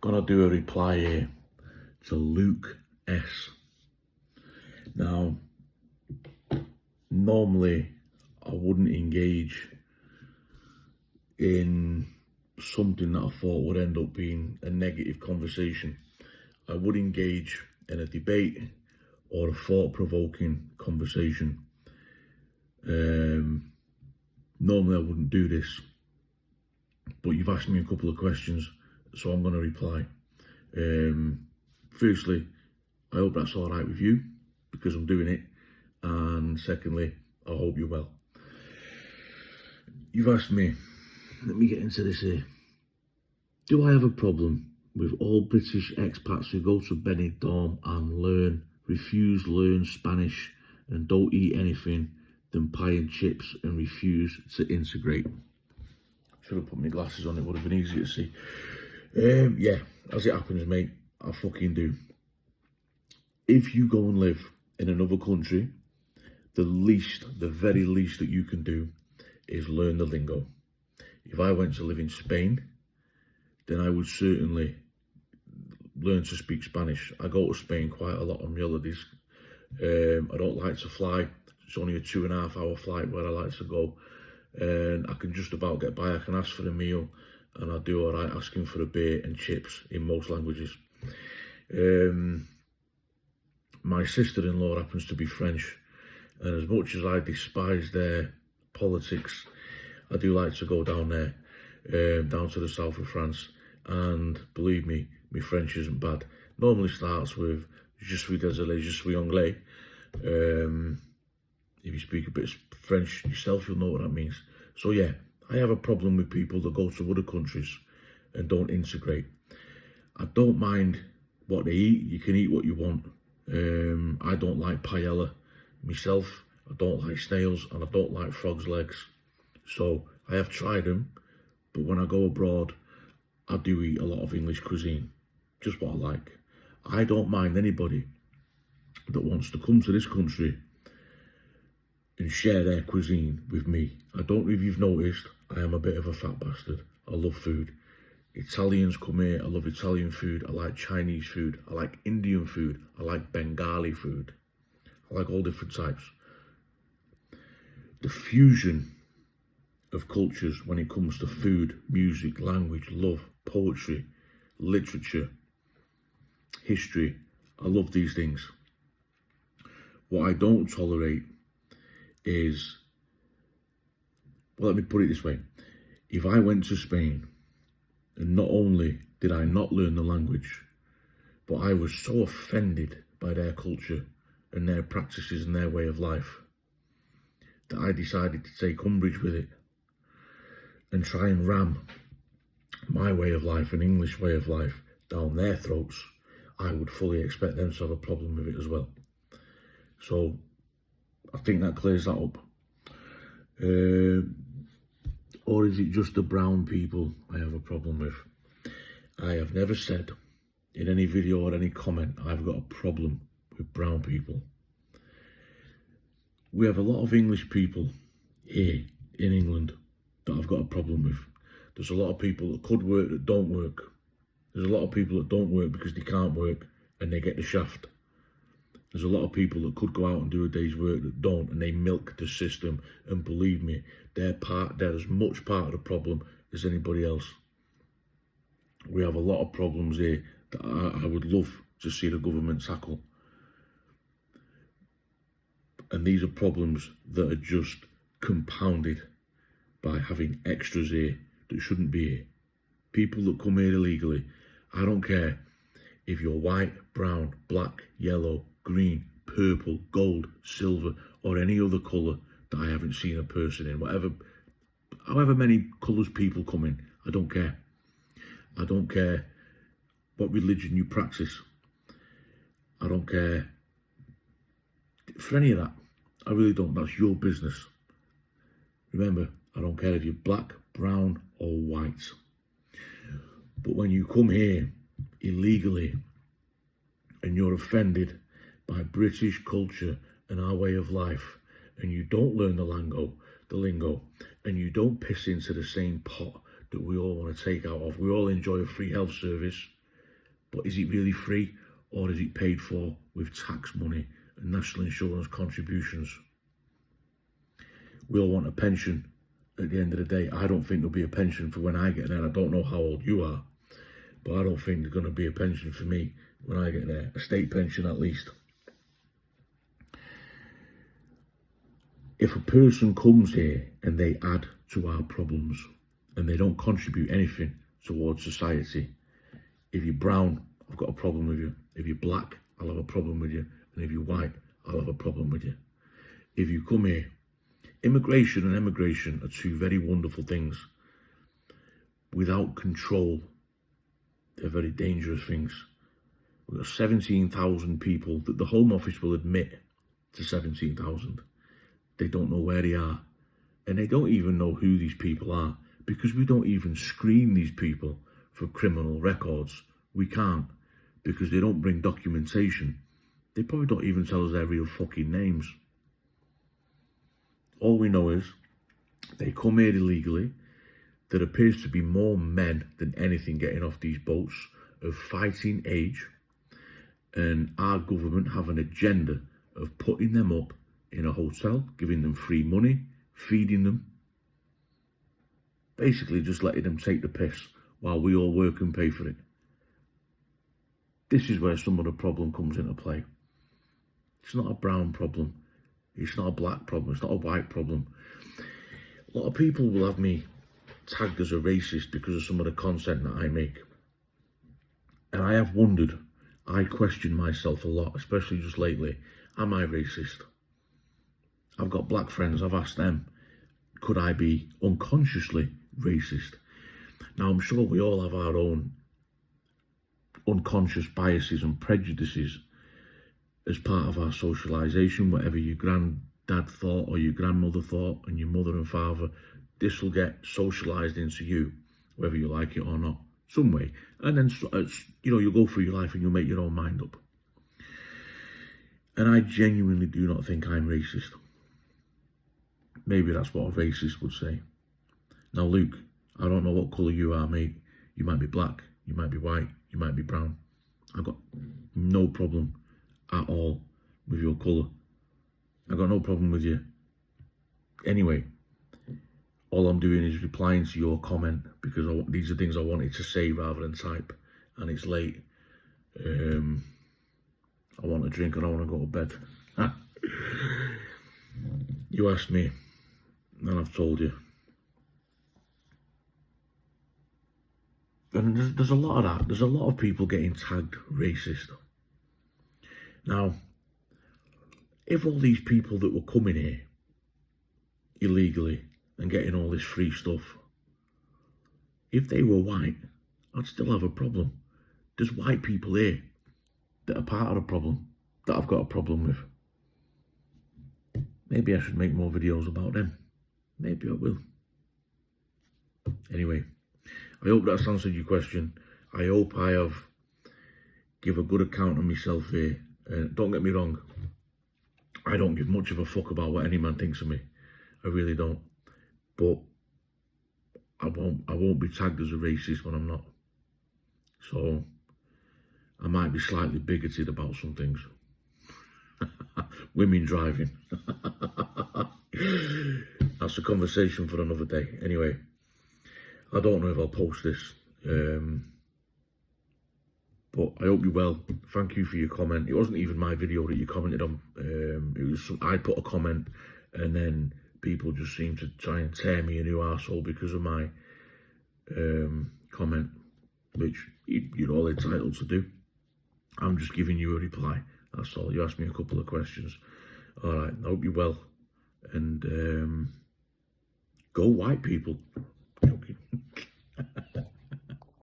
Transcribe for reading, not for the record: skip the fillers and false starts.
Gonna do a reply here to Luke S. Now, normally I wouldn't engage in something that I thought would end up being a negative conversation. I would engage in a debate or a thought-provoking conversation. Normally I wouldn't do this, but you've asked me a couple of questions, so I'm going to reply. Firstly, I hope that's all right with you, because I'm doing it. And secondly, I hope you're well. You've asked me, let me get into this here. Do I have a problem with all British expats who go to Benidorm and refuse learn Spanish and don't eat anything than pie and chips and refuse to integrate? Should have put my glasses on, it would have been easier to see. Yeah, as it happens, mate, I fucking do. If you go and live in another country, the very least that you can do is learn the lingo. If I went to live in Spain, then I would certainly learn to speak Spanish. I go to Spain quite a lot on my holidays. I don't like to fly. It's only a 2.5 hour flight where I like to go. And I can just about get by. I can ask for a meal, and I do all right asking for a beer and chips in most languages. My sister-in-law happens to be French, and as much as I despise their politics, I do like to go down there, down to the south of France, and believe me, my French isn't bad. Normally starts with je suis désolé, je suis anglais. If you speak a bit of French yourself, you'll know what that means. So yeah, I have a problem with people that go to other countries and don't integrate. I don't mind what they eat. You can eat what you want. I don't like paella myself. I don't like snails, and I don't like frog's legs. So I have tried them, but when I go abroad, I do eat a lot of English cuisine, just what I like. I don't mind anybody that wants to come to this country and share their cuisine with me. I don't know if you've noticed, I am a bit of a fat bastard. I love food. Italians come here, I love Italian food. I like Chinese food. I like Indian food. I like Bengali food. I like all different types. The fusion of cultures when it comes to food, music, language, love, poetry, literature, history. I love these things. What I don't tolerate is, well, let me put it this way. If I went to Spain and not only did I not learn the language, but I was so offended by their culture and their practices and their way of life that I decided to take umbrage with it and try and ram my way of life and English way of life down their throats, I would fully expect them to have a problem with it as well. So I think that clears that up. Or is it just the brown people I have a problem with? I have never said in any video or any comment I've got a problem with brown people. We have a lot of English people here in England that I've got a problem with. There's a lot of people that could work that don't work. There's a lot of people that don't work because they can't work and they get the shaft. There's a lot of people that could go out and do a day's work that don't, and they milk the system. And believe me, they're as much part of the problem as anybody else. We have a lot of problems here that I would love to see the government tackle. And these are problems that are just compounded by having extras here that shouldn't be here. People that come here illegally, I don't care if you're white, brown, black, yellow, green, purple, gold, silver, or any other colour that I haven't seen a person in, however many colours people come in, I don't care. I don't care what religion you practice. I don't care for any of that. I really don't. That's your business. Remember, I don't care if you're black, brown, or white. But when you come here illegally and you're offended by British culture and our way of life, and you don't learn the lingo, and you don't piss into the same pot that we all want to take out of. We all enjoy a free health service. But is it really free, or is it paid for with tax money and national insurance contributions? We all want a pension at the end of the day. I don't think there'll be a pension for when I get there. I don't know how old you are, but I don't think there's going to be a pension for me when I get there. A state pension at least. If a person comes here and they add to our problems and they don't contribute anything towards society, if you're brown, I've got a problem with you. If you're black, I'll have a problem with you. And if you're white, I'll have a problem with you. If you come here, immigration and emigration are two very wonderful things. Without control, they're very dangerous things. We've got 17,000 people that the Home Office will admit to 17,000. They don't know where they are. And they don't even know who these people are, because we don't even screen these people for criminal records. We can't, because they don't bring documentation. They probably don't even tell us their real fucking names. All we know is they come here illegally. There appears to be more men than anything getting off these boats of fighting age, and our government have an agenda of putting them up in a hotel, giving them free money, feeding them, basically just letting them take the piss while we all work and pay for it. This is where some of the problem comes into play. It's not a brown problem. It's not a black problem. It's not a white problem. A lot of people will have me tagged as a racist because of some of the content that I make. And I have wondered, I question myself a lot, especially just lately. Am I racist? I've got black friends, I've asked them, could I be unconsciously racist? Now, I'm sure we all have our own unconscious biases and prejudices as part of our socialisation. Whatever your granddad thought or your grandmother thought and your mother and father, this will get socialised into you, whether you like it or not, some way. And then, you'll go through your life and you'll make your own mind up. And I genuinely do not think I'm racist. Maybe that's what a racist would say. Now, Luke, I don't know what colour you are, mate. You might be black, you might be white, you might be brown. I've got no problem at all with your colour. I've got no problem with you. Anyway, all I'm doing is replying to your comment because these are things I wanted to say rather than type. And it's late. I want a drink and I want to go to bed. You asked me, and I've told you. And there's a lot of that. There's a lot of people getting tagged racist. Now, if all these people that were coming here illegally and getting all this free stuff, if they were white, I'd still have a problem. There's white people here that are part of the problem that I've got a problem with. Maybe I should make more videos about them. Maybe I will. Anyway, I hope that's answered your question. I hope I have give a good account of myself here. Don't get me wrong, I don't give much of a fuck about what any man thinks of me. I really don't. But I won't be tagged as a racist when I'm not. So I might be slightly bigoted about some things. Women driving. That's a conversation for another day. Anyway, I don't know if I'll post this. But I hope you're well. Thank you for your comment. It wasn't even my video that you commented on. It was I put a comment and then people just seemed to try and tear me a new arsehole because of my comment, which you're all entitled to do. I'm just giving you a reply. That's all. You asked me a couple of questions. All right. I hope you're well. And go white people. Joking.